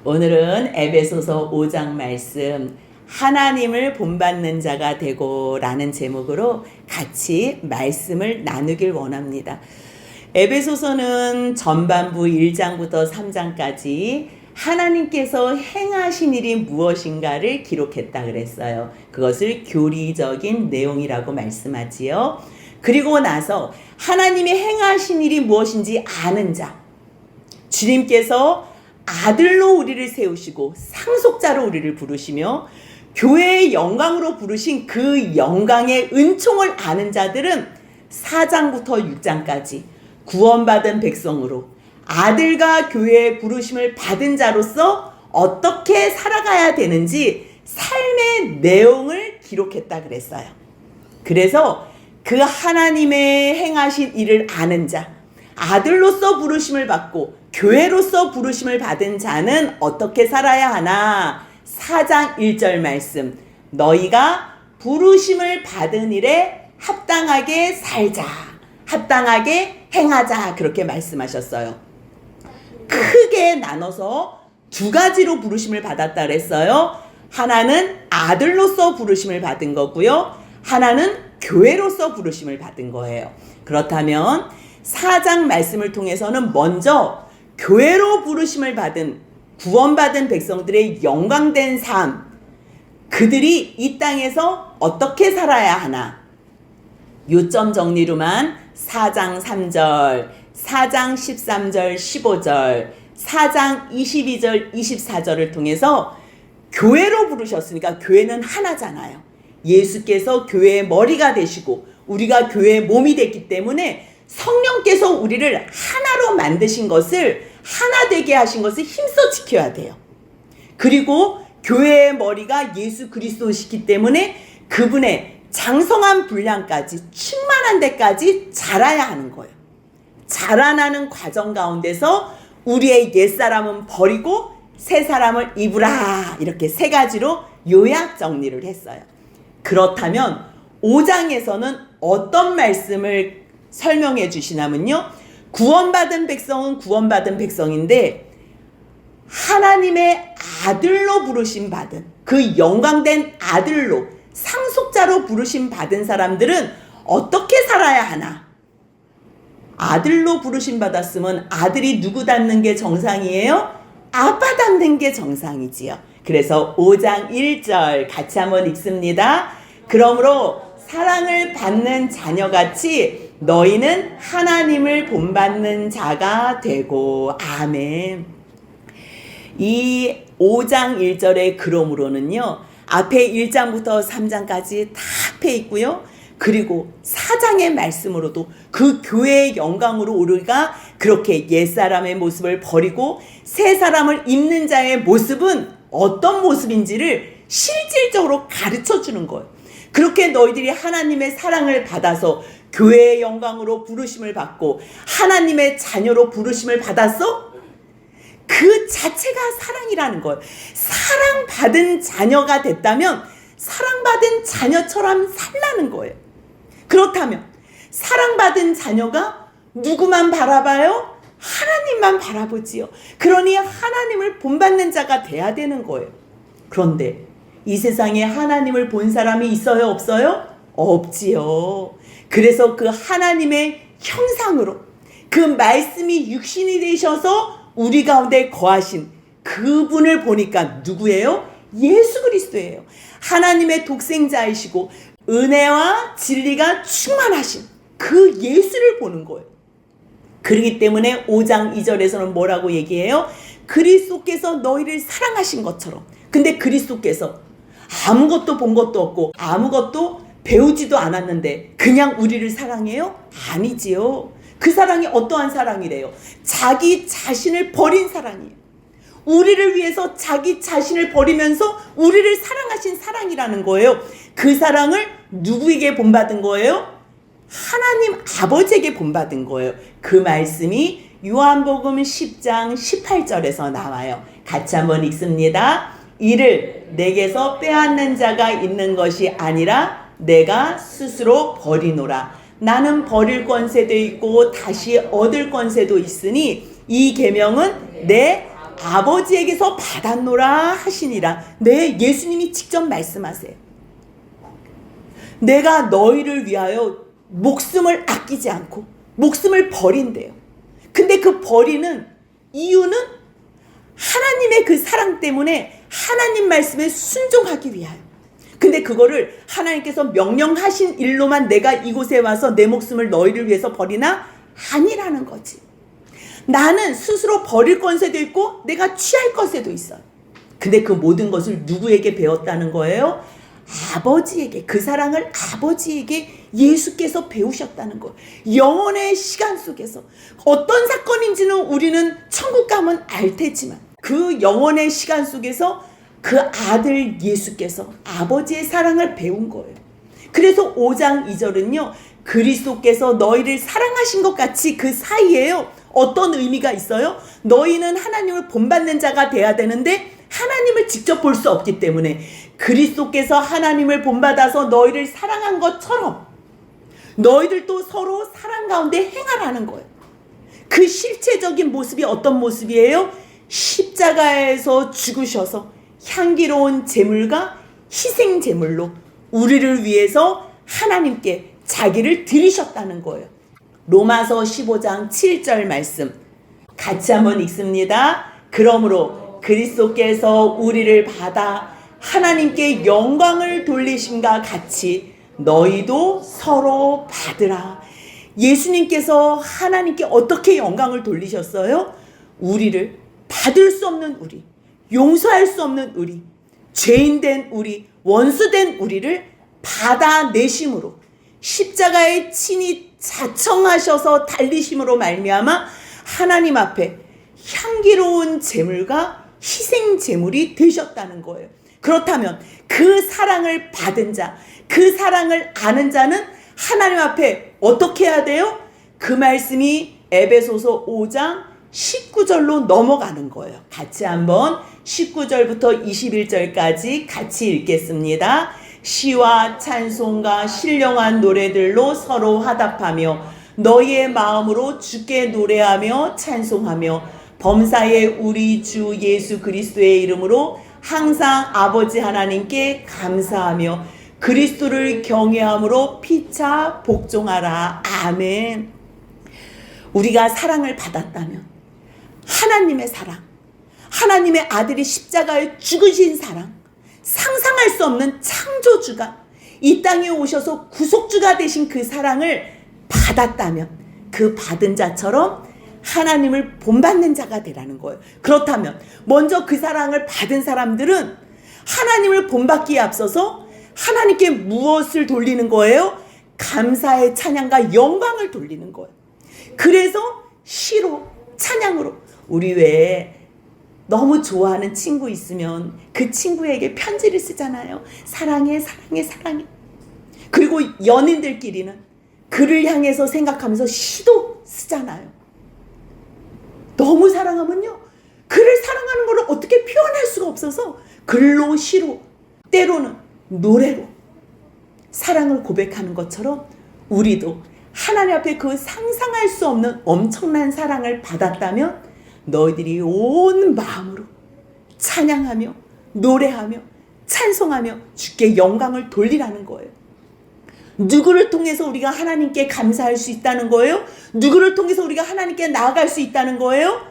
오늘은 에베소서 5장 말씀 하나님을 본받는 자가 되고 라는 제목으로 같이 말씀을 나누길 원합니다. 에베소서는 전반부 1장부터 3장까지 하나님께서 행하신 일이 무엇인가를 기록했다 그랬어요. 그것을 교리적인 내용이라고 말씀하지요. 그리고 나서 하나님이 행하신 일이 무엇인지 아는 자, 주님께서 아들로 우리를 세우시고 상속자로 우리를 부르시며 교회의 영광으로 부르신 그 영광의 은총을 아는 자들은 4장부터 6장까지 구원받은 백성으로 아들과 교회의 부르심을 받은 자로서 어떻게 살아가야 되는지 삶의 내용을 기록했다 그랬어요. 그래서 그 하나님의 행하신 일을 아는 자, 아들로서 부르심을 받고 교회로서 부르심을 받은 자는 어떻게 살아야 하나? 4장 1절 말씀, 너희가 부르심을 받은 일에 합당하게 살자, 합당하게 행하자, 그렇게 말씀하셨어요. 크게 나눠서 두 가지로 부르심을 받았다 그랬어요. 하나는 아들로서 부르심을 받은 거고요, 하나는 교회로서 부르심을 받은 거예요. 그렇다면 4장 말씀을 통해서는 먼저 교회로 부르심을 받은 구원받은 백성들의 영광된 삶, 그들이 이 땅에서 어떻게 살아야 하나, 요점 정리로만 4장 3절, 4장 13절 15절, 4장 22절 24절을 통해서 교회로 부르셨으니까 교회는 하나잖아요. 예수께서 교회의 머리가 되시고 우리가 교회의 몸이 됐기 때문에 성령께서 우리를 하나로 만드신 것을, 하나 되게 하신 것을 힘써 지켜야 돼요. 그리고 교회의 머리가 예수 그리스도시기 때문에 그분의 장성한 분량까지, 충만한 데까지 자라야 하는 거예요. 자라나는 과정 가운데서 우리의 옛사람은 버리고 새 사람을 입으라, 이렇게 세 가지로 요약 정리를 했어요. 그렇다면 5장에서는 어떤 말씀을 설명해 주시냐면요, 구원받은 백성은 구원받은 백성인데 하나님의 아들로 부르심 받은, 그 영광된 아들로, 상속자로 부르심 받은 사람들은 어떻게 살아야 하나? 아들로 부르심 받았으면 아들이 누구 닮는 게 정상이에요? 아빠 닮는 게 정상이지요. 그래서 5장 1절 같이 한번 읽습니다. 그러므로 사랑을 받는 자녀같이 너희는 하나님을 본받는 자가 되고. 아멘. 이 5장 1절의 그러므로는요, 앞에 1장부터 3장까지 다 앞에 있고요, 그리고 4장의 말씀으로도 그 교회의 영광으로 우리가 그렇게 옛사람의 모습을 버리고 새 사람을 입는 자의 모습은 어떤 모습인지를 실질적으로 가르쳐 주는 거예요. 그렇게 너희들이 하나님의 사랑을 받아서 교회의 영광으로 부르심을 받고 하나님의 자녀로 부르심을 받았어? 그 자체가 사랑이라는 거예요. 사랑받은 자녀가 됐다면 사랑받은 자녀처럼 살라는 거예요. 그렇다면 사랑받은 자녀가 누구만 바라봐요? 하나님만 바라보지요. 그러니 하나님을 본받는 자가 돼야 되는 거예요. 그런데 이 세상에 하나님을 본 사람이 있어요, 없어요? 없지요. 그래서 그 하나님의 형상으로 그 말씀이 육신이 되셔서 우리 가운데 거하신 그분을 보니까 누구예요? 예수 그리스도예요. 하나님의 독생자이시고 은혜와 진리가 충만하신 그 예수를 보는 거예요. 그렇기 때문에 5장 2절에서는 뭐라고 얘기해요? 그리스도께서 너희를 사랑하신 것처럼. 근데 그리스도께서 아무것도 본 것도 없고 아무것도 배우지도 않았는데 그냥 우리를 사랑해요? 아니지요. 그 사랑이 어떠한 사랑이래요? 자기 자신을 버린 사랑이에요. 우리를 위해서 자기 자신을 버리면서 우리를 사랑하신 사랑이라는 거예요. 그 사랑을 누구에게 본받은 거예요? 하나님 아버지에게 본받은 거예요. 그 말씀이 요한복음 10장 18절에서 나와요. 같이 한번 읽습니다. 이를 내게서 빼앗는 자가 있는 것이 아니라 내가 스스로 버리노라. 나는 버릴 권세도 있고 다시 얻을 권세도 있으니 이 계명은 내 아버지에게서 받았노라 하시니라. 네, 예수님이 직접 말씀하세요. 내가 너희를 위하여 목숨을 아끼지 않고 목숨을 버린대요. 근데 그 버리는 이유는 하나님의 그 사랑 때문에 하나님 말씀에 순종하기 위하여. 근데 그거를 하나님께서 명령하신 일로만 내가 이곳에 와서 내 목숨을 너희를 위해서 버리나? 아니라는 거지. 나는 스스로 버릴 권세도 있고 내가 취할 권세도 있어요. 근데 그 모든 것을 누구에게 배웠다는 거예요? 아버지에게. 그 사랑을 아버지에게 예수께서 배우셨다는 거예요. 영원의 시간 속에서 어떤 사건인지는 우리는 천국 가면 알 테지만 그 영원의 시간 속에서 그 아들 예수께서 아버지의 사랑을 배운 거예요. 그래서 5장 2절은요. 그리스도께서 너희를 사랑하신 것 같이 그 사이에요. 어떤 의미가 있어요? 너희는 하나님을 본받는 자가 돼야 되는데 하나님을 직접 볼 수 없기 때문에 그리스도께서 하나님을 본받아서 너희를 사랑한 것처럼 너희들도 서로 사랑 가운데 행하라는 거예요. 그 실체적인 모습이 어떤 모습이에요? 십자가에서 죽으셔서 향기로운 제물과 희생 제물로 우리를 위해서 하나님께 자기를 드리셨다는 거예요. 로마서 15장 7절 말씀 같이 한번 읽습니다. 그러므로 그리스도께서 우리를 받아 하나님께 영광을 돌리심과 같이 너희도 서로 받으라. 예수님께서 하나님께 어떻게 영광을 돌리셨어요? 우리를 받을 수 없는 우리, 용서할 수 없는 우리, 죄인된 우리, 원수된 우리를 받아내심으로 십자가에 친히 자청하셔서 달리심으로 말미암아 하나님 앞에 향기로운 제물과 희생 제물이 되셨다는 거예요. 그렇다면 그 사랑을 받은 자, 그 사랑을 아는 자는 하나님 앞에 어떻게 해야 돼요? 그 말씀이 에베소서 5장 19절로 넘어가는 거예요. 같이 한번 19절부터 21절까지 같이 읽겠습니다. 시와 찬송과 신령한 노래들로 서로 화답하며 너희의 마음으로 주께 노래하며 찬송하며 범사의 우리 주 예수 그리스도의 이름으로 항상 아버지 하나님께 감사하며 그리스도를 경외함으로 피차 복종하라. 아멘. 우리가 사랑을 받았다면 하나님의 사랑, 하나님의 아들이 십자가에 죽으신 사랑, 상상할 수 없는 창조주가 이 땅에 오셔서 구속주가 되신 그 사랑을 받았다면 그 받은 자처럼 하나님을 본받는 자가 되라는 거예요. 그렇다면 먼저 그 사랑을 받은 사람들은 하나님을 본받기에 앞서서 하나님께 무엇을 돌리는 거예요? 감사의 찬양과 영광을 돌리는 거예요. 그래서 시로, 찬양으로 우리 외에 너무 좋아하는 친구 있으면 그 친구에게 편지를 쓰잖아요. 사랑해, 사랑해, 사랑해. 그리고 연인들끼리는 그를 향해서 생각하면서 시도 쓰잖아요. 너무 사랑하면요. 그를 사랑하는 걸 어떻게 표현할 수가 없어서 글로, 시로, 때로는 노래로 사랑을 고백하는 것처럼 우리도 하나님 앞에 그 상상할 수 없는 엄청난 사랑을 받았다면 너희들이 온 마음으로 찬양하며 노래하며 찬송하며 주께 영광을 돌리라는 거예요. 누구를 통해서 우리가 하나님께 감사할 수 있다는 거예요? 누구를 통해서 우리가 하나님께 나아갈 수 있다는 거예요?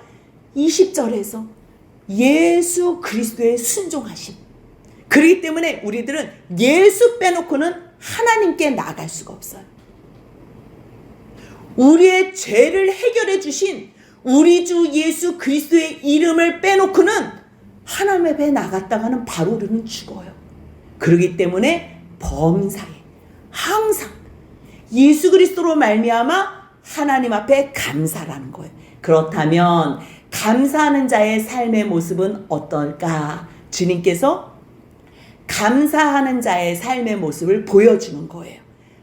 20절에서 예수 그리스도의 순종하심. 그렇기 때문에 우리들은 예수 빼놓고는 하나님께 나아갈 수가 없어요. 우리의 죄를 해결해 주신 우리 주 예수 그리스도의 이름을 빼놓고는 하나님 앞에 나갔다가는 바로 우리는 죽어요. 그렇기 때문에 범사에 항상 예수 그리스도로 말미암아 하나님 앞에 감사라는 거예요. 그렇다면 감사하는 자의 삶의 모습은 어떨까? 주님께서 감사하는 자의 삶의 모습을 보여주는 거예요.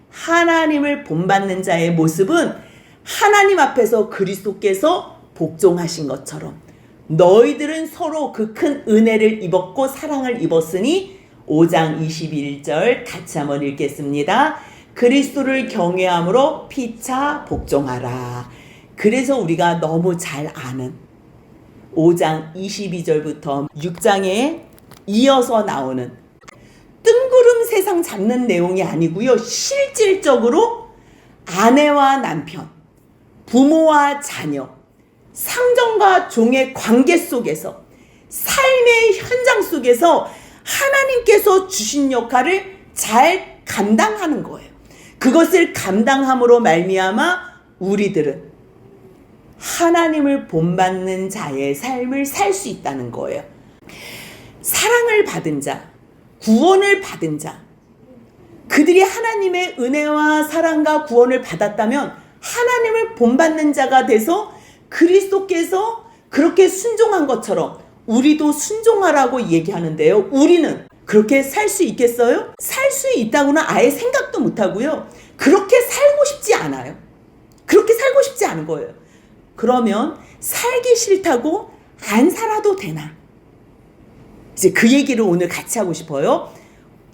하나님을 본받는 자의 모습은 하나님 앞에서 그리스도께서 복종하신 것처럼 너희들은 서로 그 큰 은혜를 입었고 사랑을 입었으니 5장 21절 같이 한번 읽겠습니다. 그리스도를 경외함으로 피차 복종하라. 그래서 우리가 너무 잘 아는 5장 22절부터 6장에 이어서 나오는 뜬구름 세상 잡는 내용이 아니고요. 실질적으로 아내와 남편, 부모와 자녀, 상전과 종의 관계 속에서 삶의 현장 속에서 하나님께서 주신 역할을 잘 감당하는 거예요. 그것을 감당함으로 말미암아 우리들은 하나님을 본받는 자의 삶을 살 수 있다는 거예요. 사랑을 받은 자, 구원을 받은 자, 그들이 하나님의 은혜와 사랑과 구원을 받았다면 하나님을 본받는 자가 돼서 그리스도께서 그렇게 순종한 것처럼 우리도 순종하라고 얘기하는데요. 우리는 그렇게 살 수 있겠어요? 살 수 있다고는 아예 생각도 못하고요. 그렇게 살고 싶지 않아요. 그렇게 살고 싶지 않은 거예요. 그러면 살기 싫다고 안 살아도 되나? 이제 그 얘기를 오늘 같이 하고 싶어요.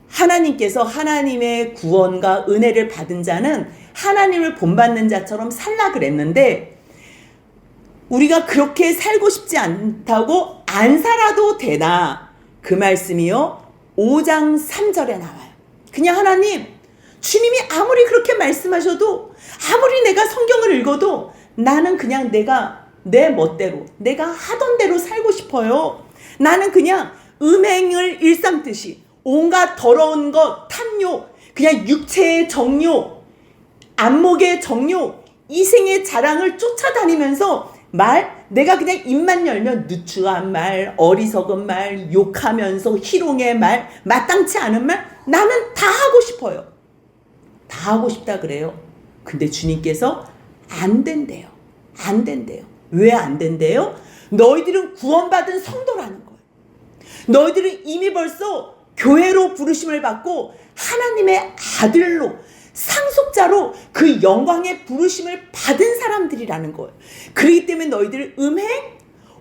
하나님께서 하나님의 구원과 은혜를 받은 자는 하나님을 본받는 자처럼 살라 그랬는데 우리가 그렇게 살고 싶지 않다고 안 살아도 되나? 그 말씀이요. 5장 3절에 나와요. 그냥 하나님, 주님이 아무리 그렇게 말씀하셔도 아무리 내가 성경을 읽어도 나는 그냥 내가 내 멋대로 내가 하던 대로 살고 싶어요. 나는 그냥 음행을 일삼듯이 온갖 더러운 것, 탐욕, 그냥 육체의 정욕, 안목의 정욕, 이생의 자랑을 쫓아다니면서 내가 그냥 입만 열면 누추한 말, 어리석은 말, 욕하면서 희롱의 말, 마땅치 않은 말, 나는 다 하고 싶어요. 다 하고 싶다 그래요. 근데 주님께서 안 된대요. 안 된대요. 왜 안 된대요? 너희들은 구원받은 성도라는 거예요. 너희들은 이미 벌써 교회로 부르심을 받고 하나님의 아들로 상속자로 그 영광의 부르심을 받은 사람들이라는 거예요. 그렇기 때문에 너희들 음행,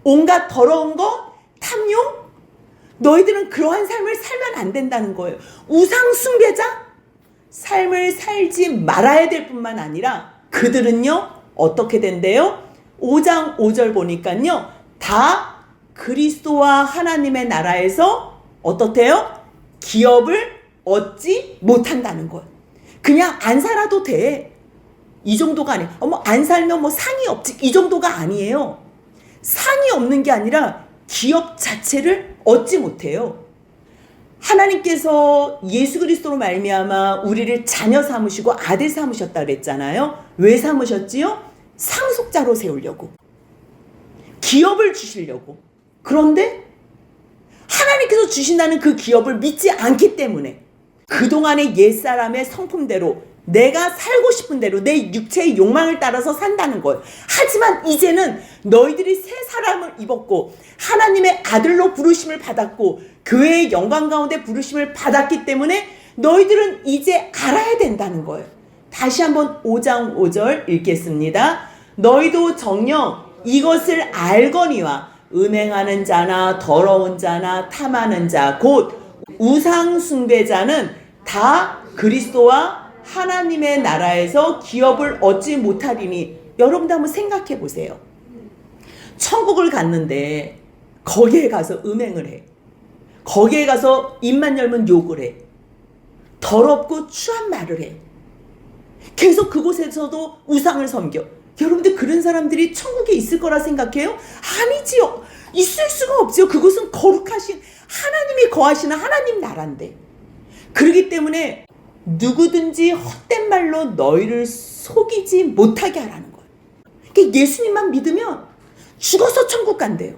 온갖 더러운 것, 탐욕, 너희들은 그러한 삶을 살면 안 된다는 거예요. 우상 숭배자 삶을 살지 말아야 될 뿐만 아니라 그들은요 어떻게 된대요? 5장 5절 보니까요 다 그리스도와 하나님의 나라에서 어떻대요? 기업을 얻지 못한다는 거예요. 그냥 안 살아도 돼. 이 정도가 아니에요. 안 살면 상이 없지. 이 정도가 아니에요. 상이 없는 게 아니라 기업 자체를 얻지 못해요. 하나님께서 예수 그리스도로 말미암아 우리를 자녀 삼으시고 아들 삼으셨다 그랬잖아요. 왜 삼으셨지요? 상속자로 세우려고. 기업을 주시려고. 그런데 하나님께서 주신다는 그 기업을 믿지 않기 때문에 그동안의 옛사람의 성품대로 내가 살고 싶은 대로 내 육체의 욕망을 따라서 산다는 거예요. 하지만 이제는 너희들이 새 사람을 입었고 하나님의 아들로 부르심을 받았고 교회의 영광 가운데 부르심을 받았기 때문에 너희들은 이제 알아야 된다는 거예요. 다시 한번 5장 5절 읽겠습니다. 너희도 정녕 이것을 알거니와 음행하는 자나 더러운 자나 탐하는 자 곧 우상 숭배자는 다 그리스도와 하나님의 나라에서 기업을 얻지 못하리니. 여러분도 한번 생각해 보세요. 천국을 갔는데 거기에 가서 음행을 해. 거기에 가서 입만 열면 욕을 해. 더럽고 추한 말을 해. 계속 그곳에서도 우상을 섬겨. 여러분들 그런 사람들이 천국에 있을 거라 생각해요? 아니지요. 있을 수가 없지요. 그곳은 거룩하신 하나님이 거하시는 하나님 나라인데. 그렇기 때문에 누구든지 헛된 말로 너희를 속이지 못하게 하라는 거예요. 그러니까 예수님만 믿으면 죽어서 천국 간대요.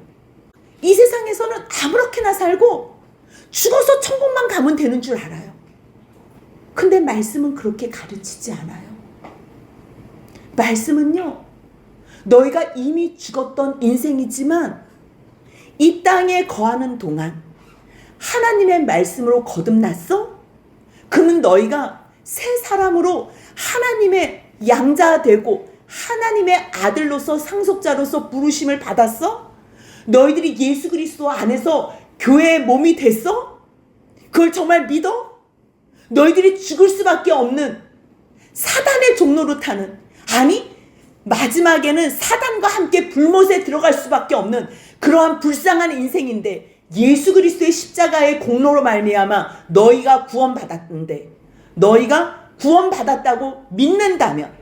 이 세상에서는 아무렇게나 살고 죽어서 천국만 가면 되는 줄 알아요. 근데 말씀은 그렇게 가르치지 않아요. 말씀은요, 너희가 이미 죽었던 인생이지만 이 땅에 거하는 동안 하나님의 말씀으로 거듭났어? 그러면 너희가 새 사람으로 하나님의 양자 되고 하나님의 아들로서 상속자로서 부르심을 받았어? 너희들이 예수 그리스도 안에서 교회의 몸이 됐어? 그걸 정말 믿어? 너희들이 죽을 수밖에 없는 사단의 종로로 타는, 아니 마지막에는 사단과 함께 불못에 들어갈 수밖에 없는 그러한 불쌍한 인생인데 예수 그리스도의 십자가의 공로로 말미암아 너희가 구원받았는데, 너희가 구원받았다고 믿는다면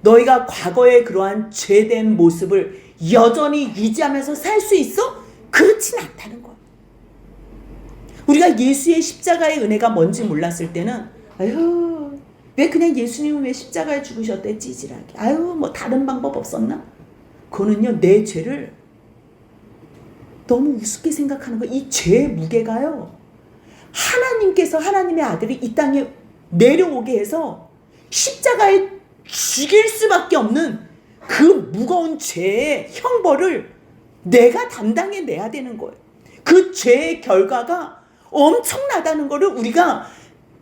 너희가 과거의 그러한 죄된 모습을 여전히 유지하면서 살 수 있어? 그렇진 않다는 거야. 우리가 예수의 십자가의 은혜가 뭔지 몰랐을 때는 아유, 왜 그냥 예수님은 왜 십자가에 죽으셨대 찌질하게, 아유 뭐 다른 방법 없었나? 그거는요, 내 죄를 너무 우습게 생각하는 거야. 이 죄의 무게가요, 하나님께서 하나님의 아들이 이 땅에 내려오게 해서 십자가에 죽일 수밖에 없는 그 무거운 죄의 형벌을 내가 담당해내야 되는 거예요. 그 죄의 결과가 엄청나다는 것을 우리가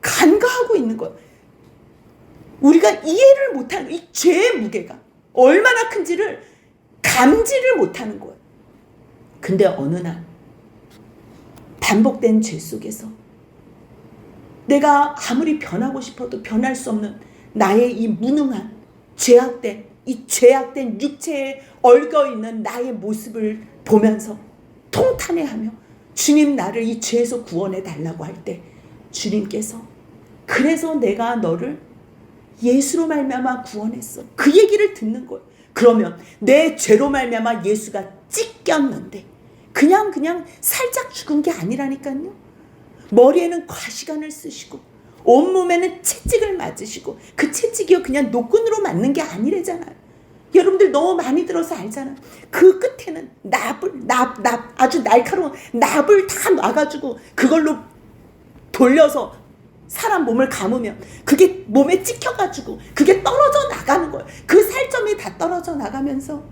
간과하고 있는 거예요. 우리가 이해를 못하는, 이 죄의 무게가 얼마나 큰지를 감지를 못하는 거예요. 근데 어느 날 반복된 죄 속에서 내가 아무리 변하고 싶어도 변할 수 없는 나의 이 무능한 죄악된 육체에 얽어있는 나의 모습을 보면서 통탄해하며 주님, 나를 이 죄에서 구원해 달라고 할 때 주님께서 그래서 내가 너를 예수로 말미암아 구원했어, 그 얘기를 듣는 거예요. 그러면 내 죄로 말미암아 예수가 찢겼는데 그냥 살짝 죽은 게 아니라니까요. 머리에는 과시간을 쓰시고 온몸에는 채찍을 맞으시고, 그 채찍이요 그냥 노끈으로 맞는 게 아니래잖아요. 여러분들 너무 많이 들어서 알잖아. 그 끝에는 아주 날카로운 납을 다 놔가지고 그걸로 돌려서 사람 몸을 감으면 그게 몸에 찍혀가지고 그게 떨어져 나가는 거예요. 그 살점이 다 떨어져 나가면서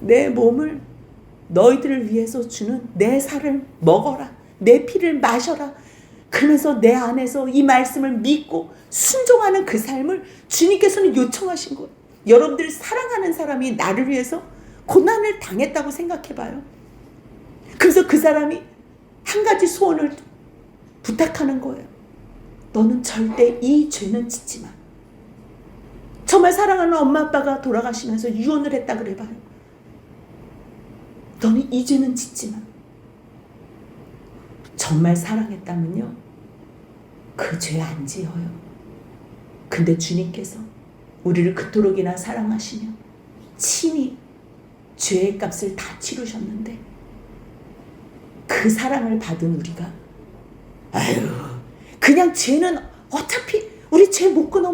내 몸을 너희들을 위해서 주는 내 살을 먹어라, 내 피를 마셔라. 그러면서 내 안에서 이 말씀을 믿고 순종하는 그 삶을 주님께서는 요청하신 거예요. 여러분들 사랑하는 사람이 나를 위해서 고난을 당했다고 생각해봐요. 그래서 그 사람이 한 가지 소원을 부탁하는 거예요. 너는 절대 이 죄는 짓지 마. 정말 사랑하는 엄마 아빠가 돌아가시면서 유언을 했다 그래봐요. 너는 이 죄는 짓지 마. 정말 사랑했다면요, 그 죄 안 지어요. 근데 주님께서 우리를 그토록이나 사랑하시며 친히 죄의 값을 다 치르셨는데 그 사랑을 받은 우리가 아유, 그냥 죄는 어차피 우리 죄 못 끊어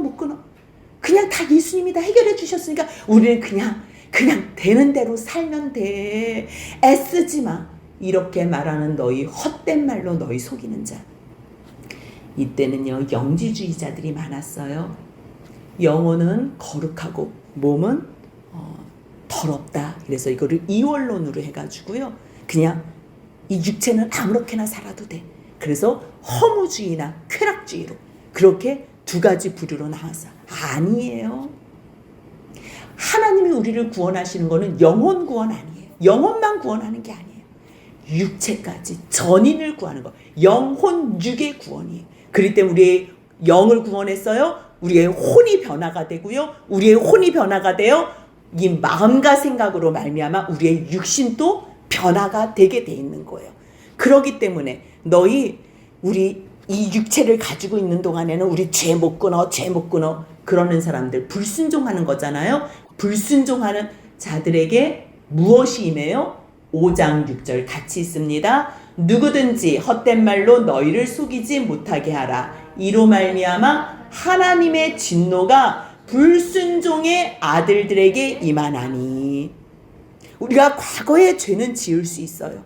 그냥 다 예수님이 다 해결해 주셨으니까 우리는 그냥 되는 대로 살면 돼, 애쓰지 마, 이렇게 말하는 너희 헛된 말로 너희 속이는 자. 이때는요, 영지주의자들이 많았어요. 영혼은 거룩하고 몸은 더럽다. 그래서 이거를 이원론으로 해가지고요, 그냥 이 육체는 아무렇게나 살아도 돼. 그래서 허무주의나 쾌락주의로 그렇게 두 가지 부류로 나왔어. 아니에요. 하나님이 우리를 구원하시는 거는 영혼 구원 아니에요. 영혼만 구원하는 게 아니에요. 육체까지 전인을 구하는 거, 영혼 육의 구원이에요. 그렇기 때문에 우리의 영을 구원했어요. 우리의 혼이 변화가 되고요, 우리의 혼이 변화가 되어 이 마음과 생각으로 말미암아 우리의 육신도 변화가 되게 돼 있는 거예요. 그렇기 때문에 우리 이 육체를 가지고 있는 동안에는 우리 죄 못 끊어 그러는 사람들 불순종하는 거잖아요. 불순종하는 자들에게 무엇이 임해요? 5장 6절 같이 있습니다. 누구든지 헛된 말로 너희를 속이지 못하게 하라. 이로 말미암아 하나님의 진노가 불순종의 아들들에게 임하나니. 우리가 과거의 죄는 지을 수 있어요.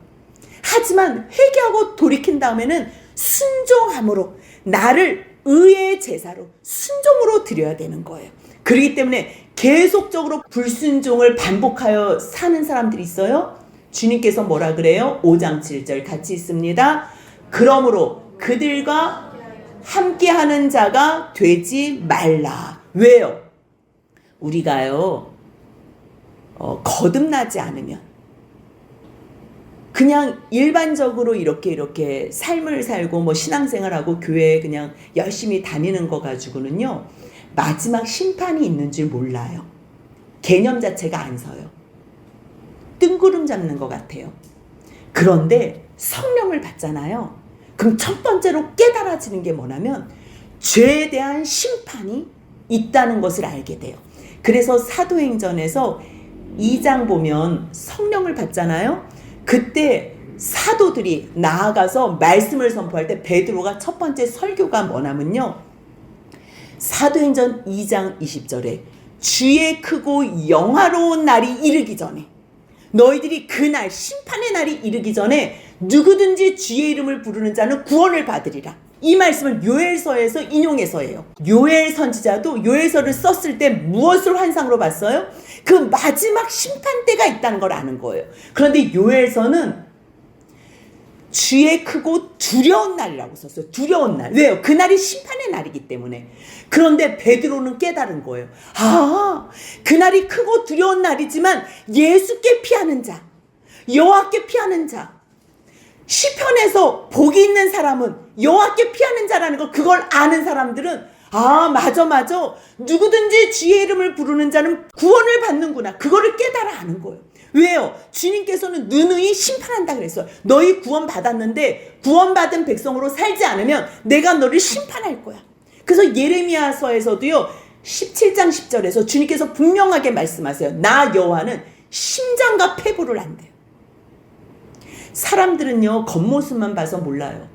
하지만 회개하고 돌이킨 다음에는 순종함으로 나를 의의 제사로 순종으로 드려야 되는 거예요. 그렇기 때문에 계속적으로 불순종을 반복하여 사는 사람들이 있어요. 주님께서 뭐라 그래요? 5장 7절 같이 있습니다. 그러므로 그들과 함께하는 자가 되지 말라. 왜요? 우리가요 거듭나지 않으면 그냥 일반적으로 이렇게 삶을 살고 뭐 신앙생활하고 교회에 그냥 열심히 다니는 거 가지고는요, 마지막 심판이 있는 줄 몰라요. 개념 자체가 안 서요. 뜬구름 잡는 것 같아요. 그런데 성령을 받잖아요. 그럼 첫 번째로 깨달아지는 게 뭐냐면 죄에 대한 심판이 있다는 것을 알게 돼요. 그래서 사도행전에서 2장 보면 성령을 받잖아요. 그때 사도들이 나아가서 말씀을 선포할 때 베드로가 첫 번째 설교가 뭐냐면요. 사도행전 2장 20절에 주의 크고 영화로운 날이 이르기 전에, 너희들이 그날 심판의 날이 이르기 전에 누구든지 주의 이름을 부르는 자는 구원을 받으리라. 이 말씀을 요엘서에서 인용해서예요. 요엘 선지자도 요엘서를 썼을 때 무엇을 환상으로 봤어요? 그 마지막 심판 때가 있다는 걸 아는 거예요. 그런데 요엘서는 주의 크고 두려운 날이라고 썼어요. 두려운 날. 왜요? 그날이 심판의 날이기 때문에. 그런데 베드로는 깨달은 거예요. 아, 그날이 크고 두려운 날이지만 예수께 피하는 자, 여호와께 피하는 자, 시편에서 복이 있는 사람은 여호와께 피하는 자라는 거, 그걸 아는 사람들은 아, 맞아. 누구든지 주의 이름을 부르는 자는 구원을 받는구나. 그거를 깨달아 아는 거예요. 왜요? 주님께서는 누누이 심판한다 그랬어요. 너희 구원 받았는데 구원받은 백성으로 살지 않으면 내가 너를 심판할 거야. 그래서 예레미야서에서도요, 17장 10절에서 주님께서 분명하게 말씀하세요. 나 여호와는 심장과 폐부를 한대요. 사람들은요, 겉모습만 봐서 몰라요.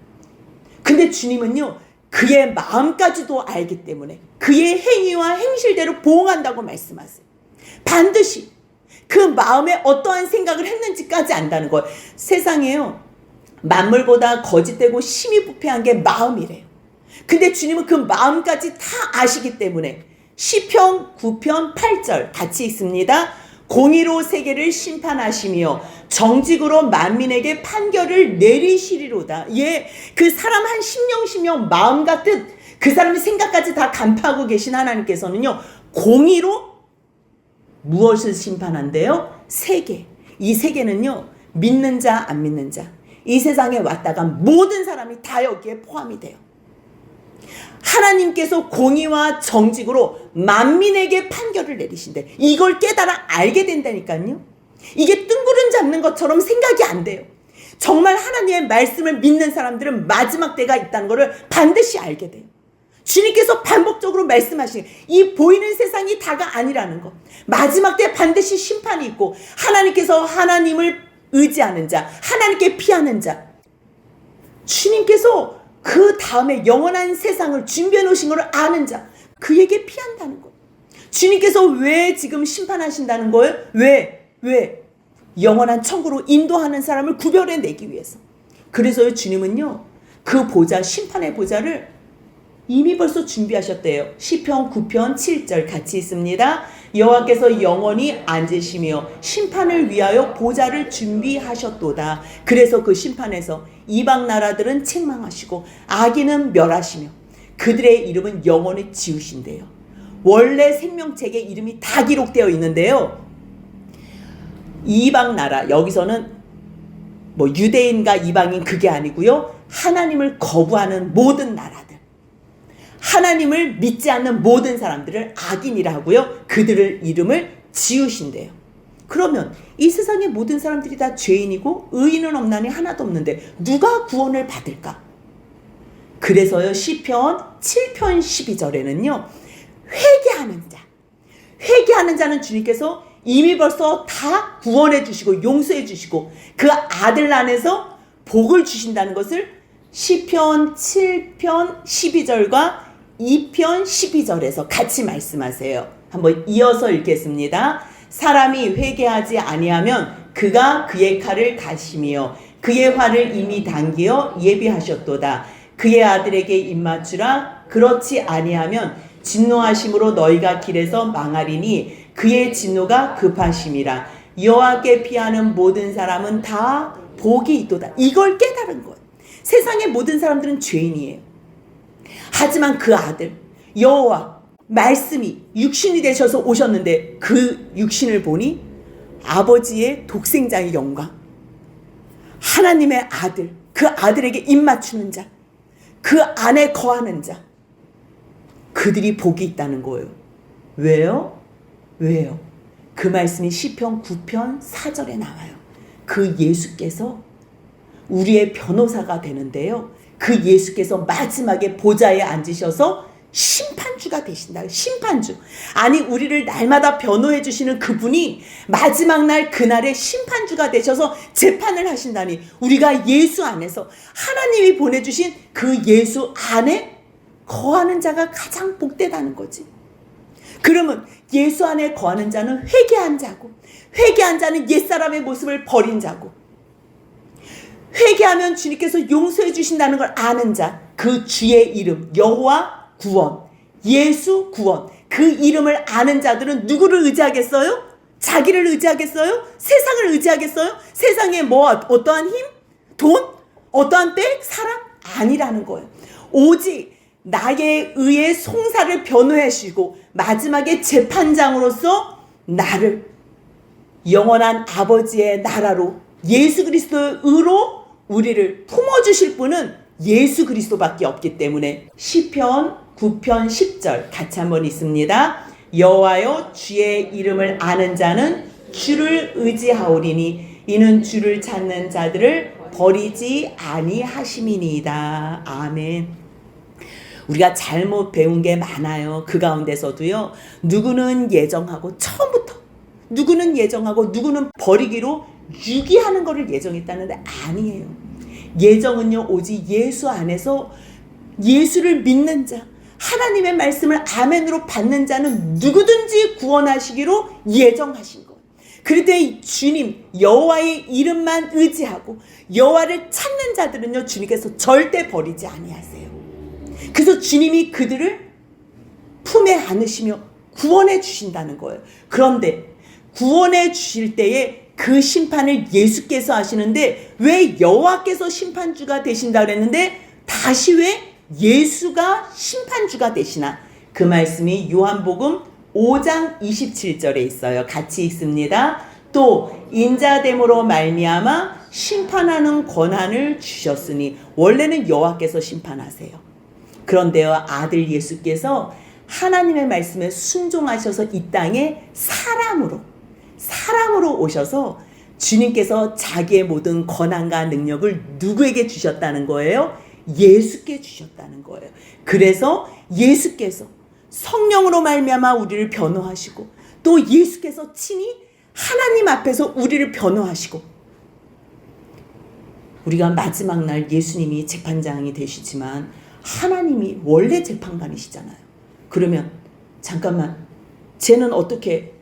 근데 주님은요, 그의 마음까지도 알기 때문에 그의 행위와 행실대로 보응한다고 말씀하세요. 반드시 그 마음에 어떠한 생각을 했는지까지 안다는 거예요. 세상에요, 만물보다 거짓되고 심히 부패한 게 마음이래요. 근데 주님은 그 마음까지 다 아시기 때문에 시편 9편 8절 같이 읽습니다. 공의로 세계를 심판하시며 정직으로 만민에게 판결을 내리시리로다. 예, 그 사람 한 심령 마음과 뜻, 그 사람의 생각까지 다 간파하고 계신 하나님께서는요, 공의로 무엇을 심판한대요? 세계. 이 세계는요, 믿는 자 안 믿는 자, 이 세상에 왔다가 모든 사람이 다 여기에 포함이 돼요. 하나님께서 공의와 정직으로 만민에게 판결을 내리신대. 이걸 깨달아 알게 된다니까요. 이게 뜬구름 잡는 것처럼 생각이 안 돼요. 정말 하나님의 말씀을 믿는 사람들은 마지막 때가 있다는 것을 반드시 알게 돼요. 주님께서 반복적으로 말씀하시는 이 보이는 세상이 다가 아니라는 것. 마지막 때 반드시 심판이 있고 하나님께서 하나님을 의지하는 자, 하나님께 피하는 자, 주님께서 그 다음에 영원한 세상을 준비해 놓으신 것을 아는 자, 그에게 피한다는 거예요. 주님께서 왜 지금 심판하신다는 거예요? 왜? 영원한 천국으로 인도하는 사람을 구별해내기 위해서. 그래서 주님은요, 그 보좌, 심판의 보좌를 이미 벌써 준비하셨대요. 시편 9편 7절 같이 있습니다. 여호와께서 영원히 앉으시며 심판을 위하여 보좌를 준비하셨도다. 그래서 그 심판에서 이방 나라들은 책망하시고 악인은 멸하시며 그들의 이름은 영원히 지우신대요. 원래 생명책에 이름이 다 기록되어 있는데요, 이방 나라, 여기서는 뭐 유대인과 이방인 그게 아니고요, 하나님을 거부하는 모든 나라들, 하나님을 믿지 않는 모든 사람들을 악인이라 하고요, 그들을 이름을 지우신대요. 그러면 이 세상의 모든 사람들이 다 죄인이고 의인은 없나니 하나도 없는데 누가 구원을 받을까? 그래서요, 시편 7편 12절에는요 회개하는 자는 주님께서 이미 벌써 다 구원해 주시고 용서해 주시고 그 아들 안에서 복을 주신다는 것을 시편 7편 12절과 2편 12절에서 같이 말씀하세요. 한번 이어서 읽겠습니다. 사람이 회개하지 아니하면 그가 그의 칼을 가시며 그의 활을 이미 당기어 예비하셨도다. 그의 아들에게 입맞추라. 그렇지 아니하면 진노하심으로 너희가 길에서 망하리니 그의 진노가 급하심이라. 여호와께 피하는 모든 사람은 다 복이 있도다. 이걸 깨달은 거예요. 세상의 모든 사람들은 죄인이에요. 하지만 그 아들 여호와 말씀이 육신이 되셔서 오셨는데 그 육신을 보니 아버지의 독생자의 영광, 하나님의 아들, 그 아들에게 입맞추는 자, 그 안에 거하는 자, 그들이 복이 있다는 거예요. 왜요? 그 말씀이 시편 9편 4절에 나와요. 그 예수께서 우리의 변호사가 되는데요. 그 예수께서 마지막에 보좌에 앉으셔서 심판주가 되신다. 심판주. 아니 우리를 날마다 변호해 주시는 그분이 마지막 날 그날의 심판주가 되셔서 재판을 하신다니, 우리가 예수 안에서 하나님이 보내주신 그 예수 안에 거하는 자가 가장 복되다는 거지. 그러면 예수 안에 거하는 자는 회개한 자고, 회개한 자는 옛사람의 모습을 버린 자고, 회개하면 주님께서 용서해 주신다는 걸 아는 자, 그 주의 이름 여호와 구원, 예수 구원, 그 이름을 아는 자들은 누구를 의지하겠어요? 자기를 의지하겠어요? 세상을 의지하겠어요? 세상에 뭐 어떠한 힘? 돈? 어떠한 때? 사람? 아니라는 거예요. 오직 나의 의의 송사를 변호하시고 마지막에 재판장으로서 나를 영원한 아버지의 나라로 예수 그리스도의 의로 우리를 품어주실 분은 예수 그리스도밖에 없기 때문에 시편 9편 10절 같이 한번 읽습니다. 여호와여 주의 이름을 아는 자는 주를 의지하오리니 이는 주를 찾는 자들을 버리지 아니하심이니이다. 아멘. 우리가 잘못 배운 게 많아요. 그 가운데서도요. 누구는 예정하고 처음부터 누구는 예정하고 누구는 버리기로 유기하는 것을 예정했다는데 아니에요. 예정은요 오직 예수 안에서 예수를 믿는 자, 하나님의 말씀을 아멘으로 받는 자는 누구든지 구원하시기로 예정하신 것. 그럴 때 주님 여호와의 이름만 의지하고 여호와를 찾는 자들은요 주님께서 절대 버리지 아니하세요. 그래서 주님이 그들을 품에 안으시며 구원해 주신다는 거예요. 그런데 구원해 주실 때에 그 심판을 예수께서 하시는데 왜 여호와께서 심판주가 되신다 그랬는데 다시 왜 예수가 심판주가 되시나? 그 말씀이 요한복음 5장 27절에 있어요. 같이 읽습니다. 또 인자됨으로 말미암아 심판하는 권한을 주셨으니, 원래는 여호와께서 심판하세요. 그런데요 아들 예수께서 하나님의 말씀에 순종하셔서 이 땅에 사람으로 오셔서 주님께서 자기의 모든 권한과 능력을 누구에게 주셨다는 거예요? 예수께 주셨다는 거예요. 그래서 예수께서 성령으로 말미암아 우리를 변호하시고 또 예수께서 친히 하나님 앞에서 우리를 변호하시고, 우리가 마지막 날 예수님이 재판장이 되시지만 하나님이 원래 재판관이시잖아요. 그러면 잠깐만, 쟤는 어떻게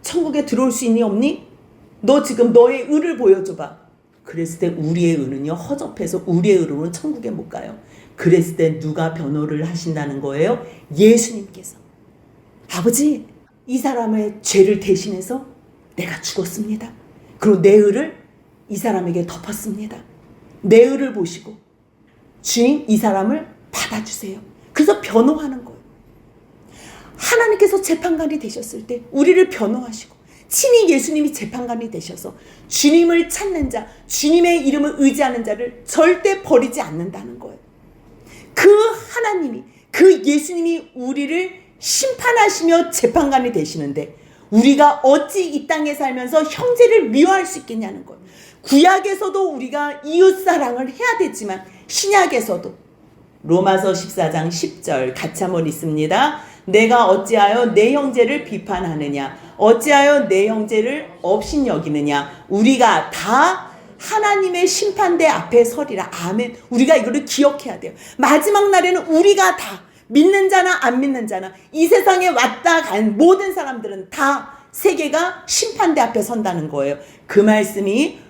천국에 들어올 수 있니 없니? 너 지금 너의 의를 보여줘봐. 그랬을 때 우리의 의는요 허접해서 우리의 의로는 천국에 못 가요. 그랬을 때 누가 변호를 하신다는 거예요? 예수님께서. 아버지, 이 사람의 죄를 대신해서 내가 죽었습니다. 그리고 내 의를 이 사람에게 덮었습니다. 내 의를 보시고 주님 이 사람을 받아주세요. 그래서 변호하는 거예요. 하나님께서 재판관이 되셨을 때 우리를 변호하시고 친히 예수님이 재판관이 되셔서 주님을 찾는 자, 주님의 이름을 의지하는 자를 절대 버리지 않는다는 거예요. 그 하나님이, 그 예수님이 우리를 심판하시며 재판관이 되시는데 우리가 어찌 이 땅에 살면서 형제를 미워할 수 있겠냐는 거예요. 구약에서도 우리가 이웃사랑을 해야 되지만 신약에서도 로마서 14장 10절 같이 한번 읽습니다. 내가 어찌하여 내 형제를 비판하느냐, 어찌하여 내 형제를 업신여기느냐, 우리가 다 하나님의 심판대 앞에 서리라. 아멘. 우리가 이거를 기억해야 돼요. 마지막 날에는 우리가 다, 믿는 자나 안 믿는 자나 이 세상에 왔다 간 모든 사람들은 다 세계가 심판대 앞에 선다는 거예요. 그 말씀이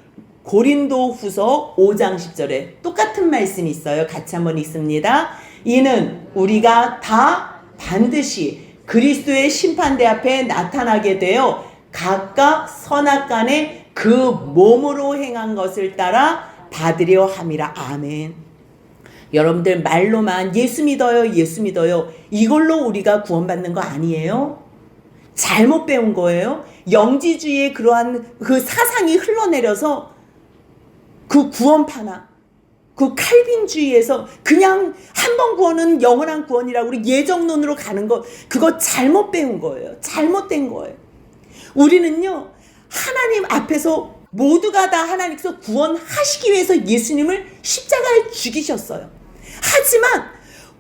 고린도후서 5장 10절에 똑같은 말씀이 있어요. 같이 한번 읽습니다. 이는 우리가 다 반드시 그리스도의 심판대 앞에 나타나게 되어 각각 선악간에 그 몸으로 행한 것을 따라 받으려 함이라. 아멘. 여러분들 말로만 예수 믿어요, 예수 믿어요, 이걸로 우리가 구원받는 거 아니에요? 잘못 배운 거예요. 영지주의의 그러한 그 사상이 흘러내려서 그 구원파나 그 칼빈주의에서 그냥 한 번 구원은 영원한 구원이라고 우리 예정론으로 가는 것, 그거 잘못 배운 거예요. 잘못된 거예요. 우리는요, 하나님 앞에서 모두가 다 하나님께서 구원하시기 위해서 예수님을 십자가에 죽이셨어요. 하지만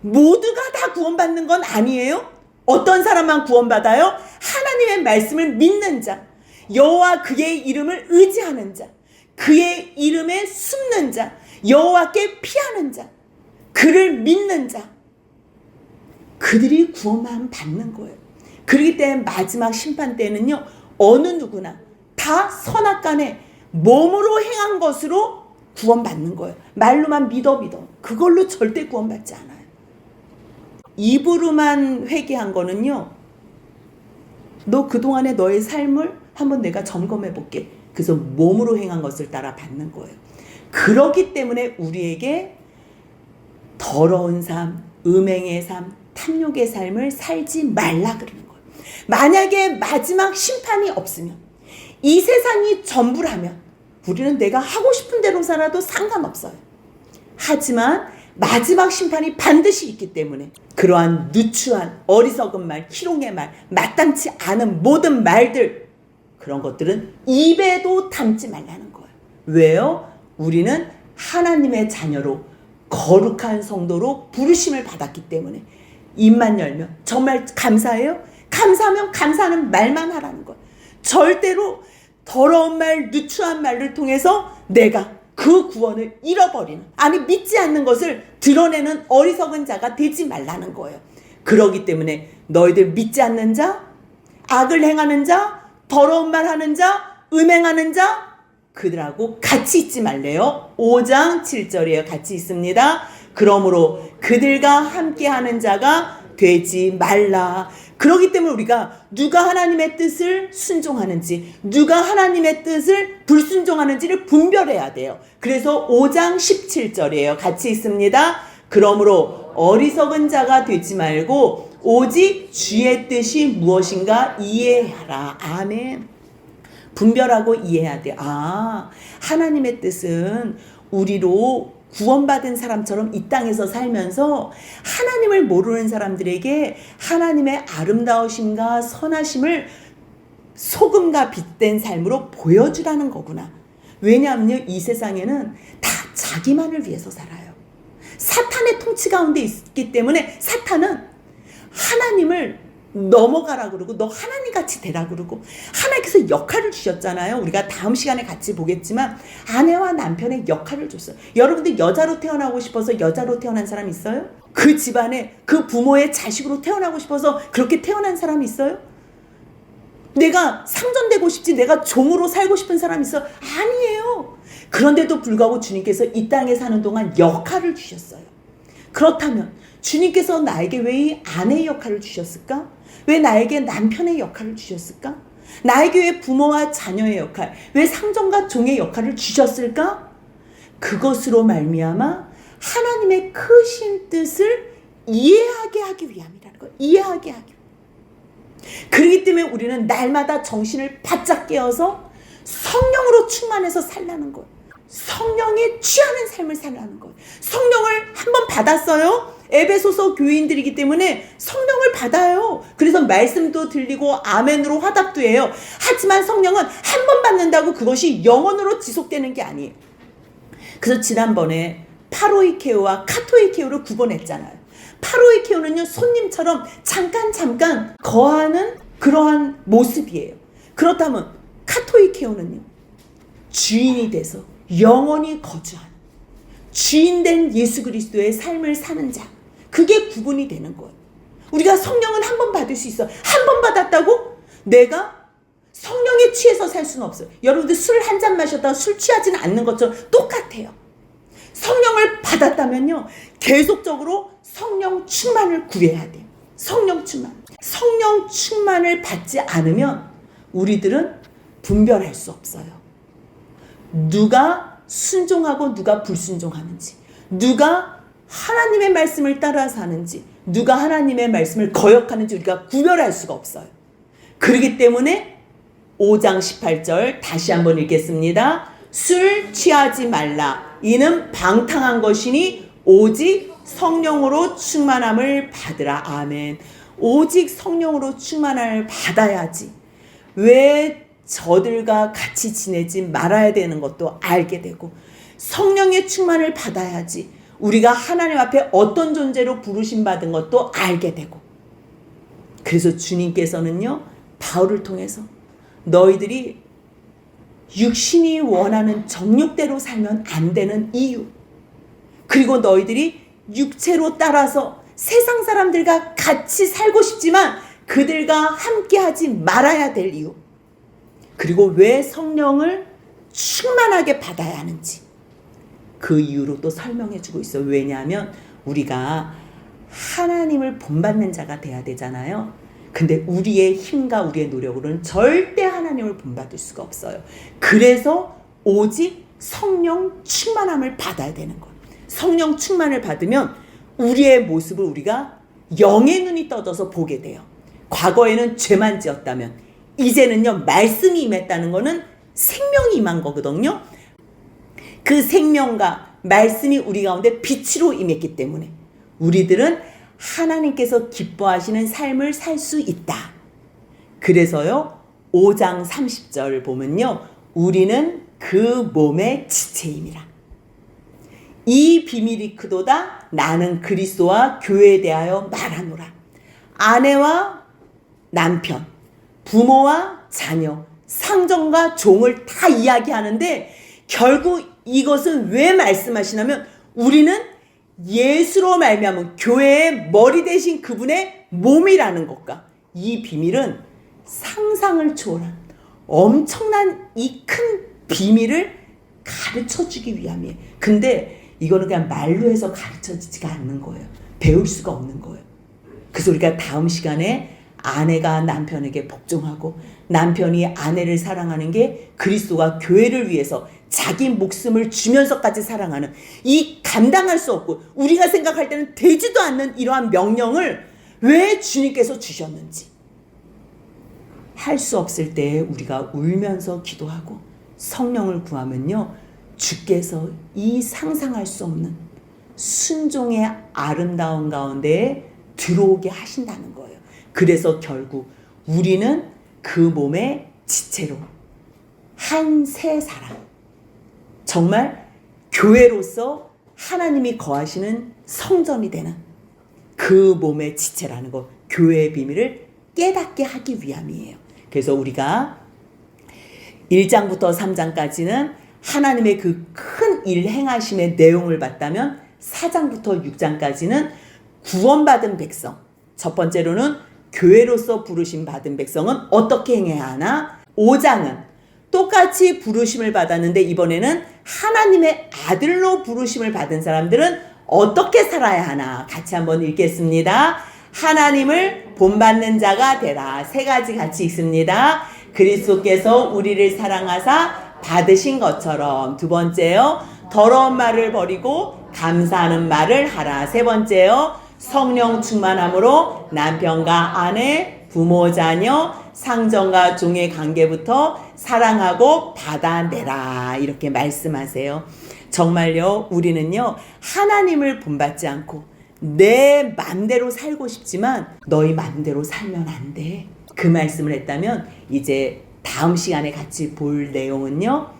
모두가 다 구원받는 건 아니에요. 어떤 사람만 구원받아요? 하나님의 말씀을 믿는 자, 여호와 그의 이름을 의지하는 자, 그의 이름에 숨는 자, 여호와께 피하는 자, 그를 믿는 자, 그들이 구원만 받는 거예요. 그렇기 때문에 마지막 심판 때는요, 어느 누구나 다 선악간에 몸으로 행한 것으로 구원받는 거예요. 말로만 믿어 그걸로 절대 구원받지 않아요. 입으로만 회개한 거는요, 너 그동안의 너의 삶을 한번 내가 점검해 볼게. 그래서 몸으로 행한 것을 따라 받는 거예요. 그렇기 때문에 우리에게 더러운 삶, 음행의 삶, 탐욕의 삶을 살지 말라 그러는 거예요. 만약에 마지막 심판이 없으면, 이 세상이 전부라면 우리는 내가 하고 싶은 대로 살아도 상관없어요. 하지만 마지막 심판이 반드시 있기 때문에 그러한 누추한 어리석은 말, 희롱의 말, 마땅치 않은 모든 말들, 그런 것들은 입에도 담지 말라는 거예요. 왜요? 우리는 하나님의 자녀로 거룩한 성도로 부르심을 받았기 때문에 입만 열면 정말 감사해요? 감사하면 감사하는 말만 하라는 거예요. 절대로 더러운 말, 누추한 말을 통해서 내가 그 구원을 잃어버리는, 아니 믿지 않는 것을 드러내는 어리석은 자가 되지 말라는 거예요. 그러기 때문에 너희들 믿지 않는 자, 악을 행하는 자, 더러운 말 하는 자, 음행하는 자, 그들하고 같이 있지 말래요. 5장 7절이에요. 같이 있습니다. 그러므로 그들과 함께하는 자가 되지 말라. 그렇기 때문에 우리가 누가 하나님의 뜻을 순종하는지, 누가 하나님의 뜻을 불순종하는지를 분별해야 돼요. 그래서 5장 17절이에요. 같이 있습니다. 그러므로 어리석은 자가 되지 말고 오직 주의 뜻이 무엇인가 이해하라. 아멘. 분별하고 이해해야 돼. 아, 하나님의 뜻은 우리로 구원받은 사람처럼 이 땅에서 살면서 하나님을 모르는 사람들에게 하나님의 아름다우심과 선하심을 소금과 빛된 삶으로 보여주라는 거구나. 왜냐하면요, 이 세상에는 다 자기만을 위해서 살아요. 사탄의 통치 가운데 있기 때문에 사탄은 하나님을 넘어가라 그러고, 너 하나님같이 되라 그러고, 하나님께서 역할을 주셨잖아요. 우리가 다음 시간에 같이 보겠지만 아내와 남편의 역할을 줬어요. 여러분들 여자로 태어나고 싶어서 여자로 태어난 사람 있어요? 그 집안에 그 부모의 자식으로 태어나고 싶어서 그렇게 태어난 사람 있어요? 내가 상전되고 싶지, 내가 종으로 살고 싶은 사람 있어? 아니에요. 그런데도 불구하고 주님께서 이 땅에 사는 동안 역할을 주셨어요. 그렇다면 주님께서 나에게 왜 이 아내의 역할을 주셨을까? 왜 나에게 남편의 역할을 주셨을까? 나에게 왜 부모와 자녀의 역할, 왜 상전과 종의 역할을 주셨을까? 그것으로 말미암아 하나님의 크신 뜻을 이해하게 하기 위함이라는 거예요. 이해하게 하기 위함. 그렇기 때문에 우리는 날마다 정신을 바짝 깨어서 성령으로 충만해서 살라는 거예요. 성령에 취하는 삶을 살라는 거예요. 성령을 한번 받았어요. 에베소서 교인들이기 때문에 성령을 받아요. 그래서 말씀도 들리고 아멘으로 화답도 해요. 하지만 성령은 한 번 받는다고 그것이 영원으로 지속되는 게 아니에요. 그래서 지난번에 파로이케오와 카토이케오를 구분했잖아요. 파로이케오는요, 손님처럼 잠깐 거하는 그러한 모습이에요. 그렇다면 카토이케오는요, 주인이 돼서 영원히 거주하는, 주인된 예수 그리스도의 삶을 사는 자, 그게 구분이 되는 거예요. 우리가 성령은 한 번 받을 수 있어. 한 번 받았다고 내가 성령에 취해서 살 수는 없어요. 여러분들 술 한 잔 마셨다가 술 취하지는 않는 것처럼 똑같아요. 성령을 받았다면요, 계속적으로 성령 충만을 구해야 돼요. 성령 충만. 성령 충만을 받지 않으면 우리들은 분별할 수 없어요. 누가 순종하고 누가 불순종하는지, 누가 하나님의 말씀을 따라서 하는지, 누가 하나님의 말씀을 거역하는지 우리가 구별할 수가 없어요. 그렇기 때문에 5장 18절 다시 한번 읽겠습니다. 술 취하지 말라. 이는 방탕한 것이니 오직 성령으로 충만함을 받으라. 아멘. 오직 성령으로 충만함을 받아야지 왜 저들과 같이 지내지 말아야 되는 것도 알게 되고, 성령의 충만을 받아야지 우리가 하나님 앞에 어떤 존재로 부르심 받은 것도 알게 되고, 그래서 주님께서는요, 바울을 통해서 너희들이 육신이 원하는 정욕대로 살면 안 되는 이유, 그리고 너희들이 육체로 따라서 세상 사람들과 같이 살고 싶지만 그들과 함께하지 말아야 될 이유, 그리고 왜 성령을 충만하게 받아야 하는지 그 이유로 또 설명해 주고 있어요. 왜냐하면 우리가 하나님을 본받는 자가 돼야 되잖아요. 근데 우리의 힘과 우리의 노력으로는 절대 하나님을 본받을 수가 없어요. 그래서 오직 성령 충만함을 받아야 되는 거예요. 성령 충만을 받으면 우리의 모습을 우리가 영의 눈이 떠져서 보게 돼요. 과거에는 죄만 지었다면 이제는요, 말씀이 임했다는 거는 생명이 임한 거거든요. 그 생명과 말씀이 우리 가운데 빛으로 임했기 때문에 우리들은 하나님께서 기뻐하시는 삶을 살 수 있다. 그래서요, 5장 30절 보면요, 우리는 그 몸의 지체임이라. 이 비밀이 크도다. 나는 그리스도와 교회에 대하여 말하노라. 아내와 남편, 부모와 자녀, 상전과 종을 다 이야기하는데, 결국 이것은 왜 말씀하시냐면 우리는 예수로 말미암은 교회의 머리 되신 그분의 몸이라는 것과, 이 비밀은 상상을 초월한 엄청난 이 큰 비밀을 가르쳐주기 위함이에요. 근데 이거는 그냥 말로 해서 가르쳐지지가 않는 거예요. 배울 수가 없는 거예요. 그래서 우리가 다음 시간에 아내가 남편에게 복종하고 남편이 아내를 사랑하는 게 그리스도가 교회를 위해서 자기 목숨을 주면서까지 사랑하는, 이 감당할 수 없고 우리가 생각할 때는 되지도 않는 이러한 명령을 왜 주님께서 주셨는지, 할 수 없을 때 우리가 울면서 기도하고 성령을 구하면요, 주께서 이 상상할 수 없는 순종의 아름다운 가운데에 들어오게 하신다는 거예요. 그래서 결국 우리는 그 몸의 지체로 한 세 사람, 정말 교회로서 하나님이 거하시는 성전이 되는 그 몸의 지체라는 것, 교회의 비밀을 깨닫게 하기 위함이에요. 그래서 우리가 1장부터 3장까지는 하나님의 그 큰 일 행하심의 내용을 봤다면 4장부터 6장까지는 구원받은 백성, 첫 번째로는 교회로서 부르심 받은 백성은 어떻게 행해야 하나, 5장은 똑같이 부르심을 받았는데 이번에는 하나님의 아들로 부르심을 받은 사람들은 어떻게 살아야 하나, 같이 한번 읽겠습니다. 하나님을 본받는 자가 되라. 세 가지 같이 읽습니다. 그리스도께서 우리를 사랑하사 받으신 것처럼. 두 번째요, 더러운 말을 버리고 감사하는 말을 하라. 세 번째요, 성령 충만함으로 남편과 아내, 부모, 자녀, 상전과 종의 관계부터 사랑하고 받아내라. 이렇게 말씀하세요. 정말요, 우리는요, 하나님을 본받지 않고 내 맘대로 살고 싶지만 너희 맘대로 살면 안 돼. 그 말씀을 했다면 이제 다음 시간에 같이 볼 내용은요,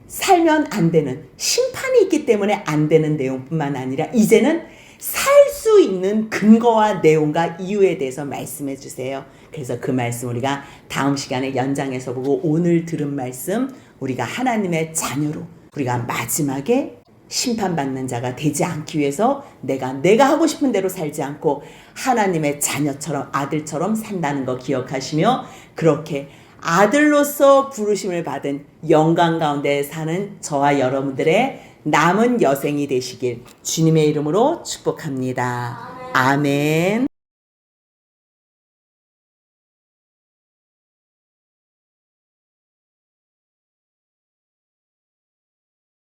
살면 안 되는, 심판이 있기 때문에 안 되는 내용뿐만 아니라 이제는 살 수 있는 근거와 내용과 이유에 대해서 말씀해 주세요. 그래서 그 말씀 우리가 다음 시간에 연장해서 보고, 오늘 들은 말씀 우리가 하나님의 자녀로 우리가 마지막에 심판받는 자가 되지 않기 위해서 내가 하고 싶은 대로 살지 않고 하나님의 자녀처럼, 아들처럼 산다는 거 기억하시며, 그렇게 아들로서 부르심을 받은 영광 가운데 사는 저와 여러분들의 남은 여생이 되시길 주님의 이름으로 축복합니다. 아멘.